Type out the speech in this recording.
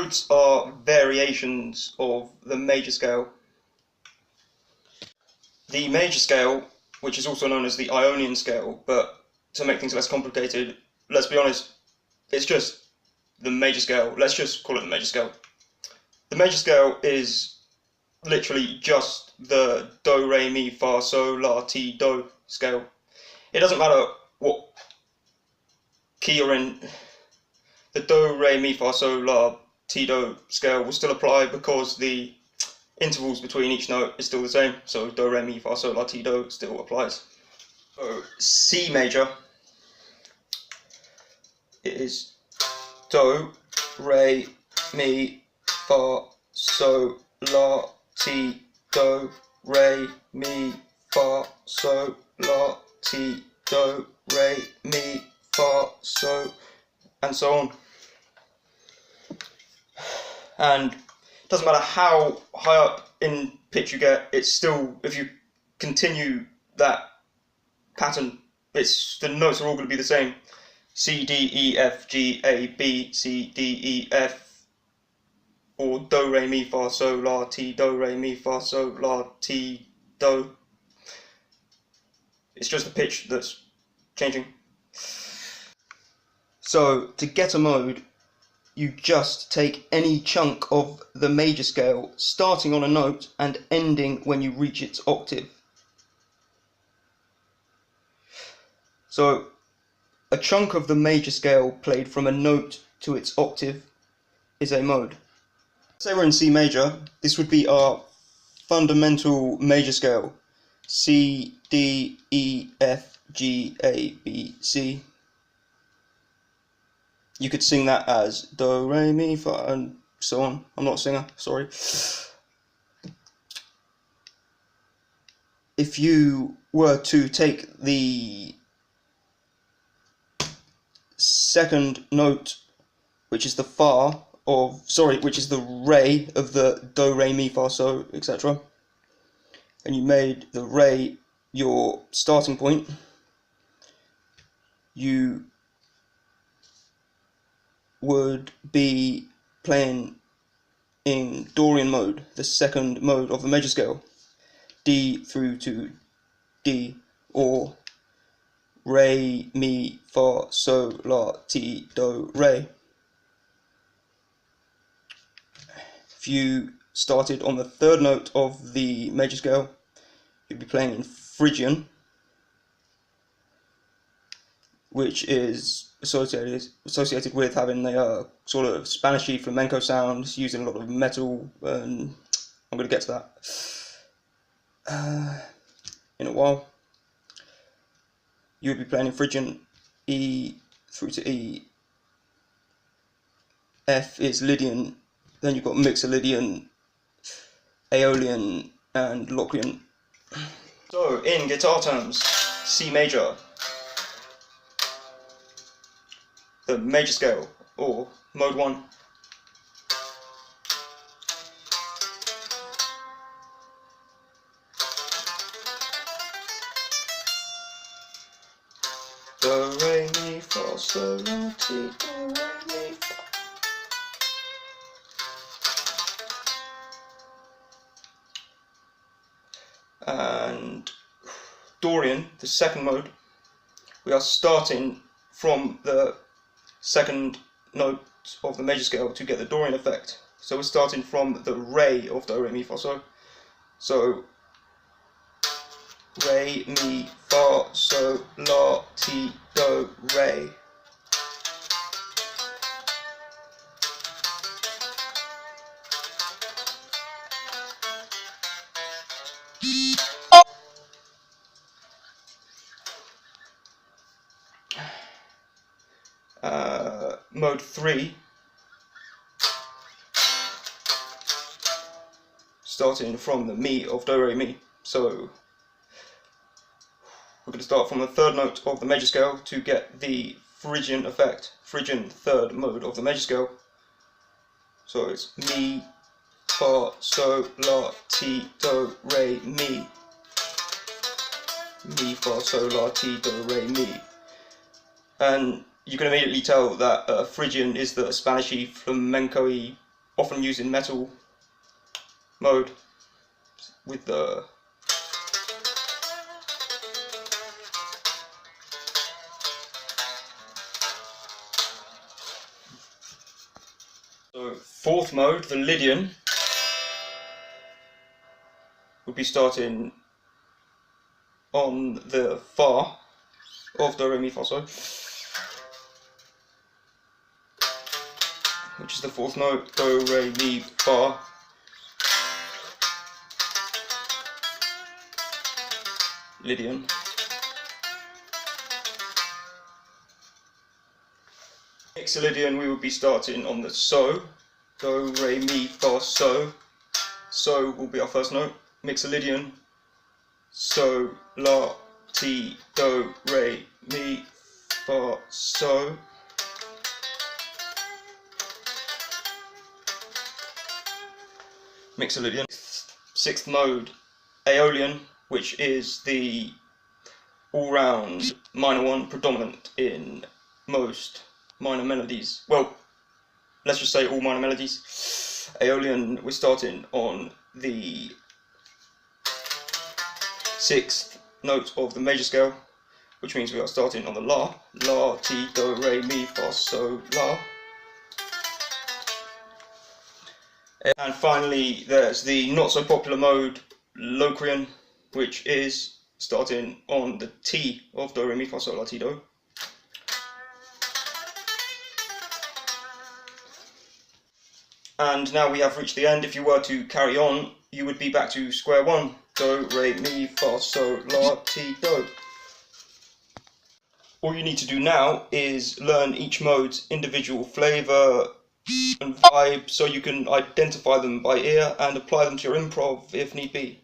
modes are variations of the major scale. The major scale, which is also known as the Aeolian scale, but to make things less complicated, let's be honest, it's just the major scale. Let's just call it the major scale. The major scale is literally just the do, re, mi, fa, sol, la, ti, do scale. It doesn't matter what key you're in, the do, re, mi, fa, sol, la, ti, do scale will still apply because the intervals between each note is still the same. So do, re, mi, fa, sol, la, ti, do still applies. So C major, it is do, re, mi, fa, sol, la, ti, do, re, mi, fa, sol, la, ti, do, re, mi, fa, sol, and so on. And it doesn't matter how high up in pitch you get, it's still, if you continue that pattern, the notes are all going to be the same. C, D, E, F, G, A, B, C, D, E, F, or do, re, mi, fa, sol, la, ti, do, re, mi, fa, sol, la, ti, do. It's just the pitch that's changing. So to get a mode, you just take any chunk of the major scale, starting on a note and ending when you reach its octave. So a chunk of the major scale played from a note to its octave is a mode. Say we're in C major, this would be our fundamental major scale. C, D, E, F, G, A, B, C. You could sing that as do, re, mi, fa, and so on. I'm not a singer, sorry. If you were to take the second note, which is the fa of, which is the re of the do, re, mi, fa, sol, etc., and you made the re your starting point, you would be playing in Dorian mode, the second mode of the major scale, D through to D, or re, mi, fa, sol, la, ti, do, re. If you started on the third note of the major scale, you'd be playing in Phrygian, which is associated with having a sort of Spanishy flamenco sound, using a lot of metal, and I'm going to get to that in a while. You would be playing in Phrygian, E through to E. F is Lydian, then you've got Mixolydian, Aeolian, and Locrian. So, in guitar terms, C major, the major scale, or mode 1. Do, re, mi, fa, sol, la, ti, do, re, mi, fa. And Dorian, the second mode, we are starting from the second note of the major scale to get the Dorian effect. So we're starting from the re of do, re, mi, fa, sol. So re, mi, fa, sol, la, ti, do, re. Mode 3, starting from the mi of do, re, mi. So we're going to start from the third note of the major scale to get the Phrygian effect, Phrygian third mode of the major scale. So it's mi, fa, sol, la, ti, do, re, mi. Mi, fa, sol, la, ti, do, re, mi. And you can immediately tell that Phrygian is the Spanishy flamenco-y often used in metal mode with the fourth mode, the Lydian, would be starting on the Fa of Do, Re, Mi, Fa, So, which is the fourth note, Do, Re, Mi, Fa. Lydian. Mixolydian, we would be starting on the So, Do, Re, Mi, Fa, So. So will be our first note. Mixolydian, So, La, Ti, Do, Re, Mi, Fa, So. Mixolydian. Sixth mode, Aeolian, which is the all-round minor one, predominant in most minor melodies. Well, let's just say all minor melodies. Aeolian, we're starting on the sixth note of the major scale, which means we are starting on the La. La, Ti, Do, Re, Mi, Fa, So, La. And finally, there's the not so popular mode, Locrian, which is starting on the T of Do, Re, Mi, Fa, So, La, Ti, Do. And now we have reached the end. If you were to carry on, you would be back to square one. Do, Re, Mi, Fa, So, La, Ti, Do. All you need to do now is learn each mode's individual flavour and vibe so you can identify them by ear and apply them to your improv if need be.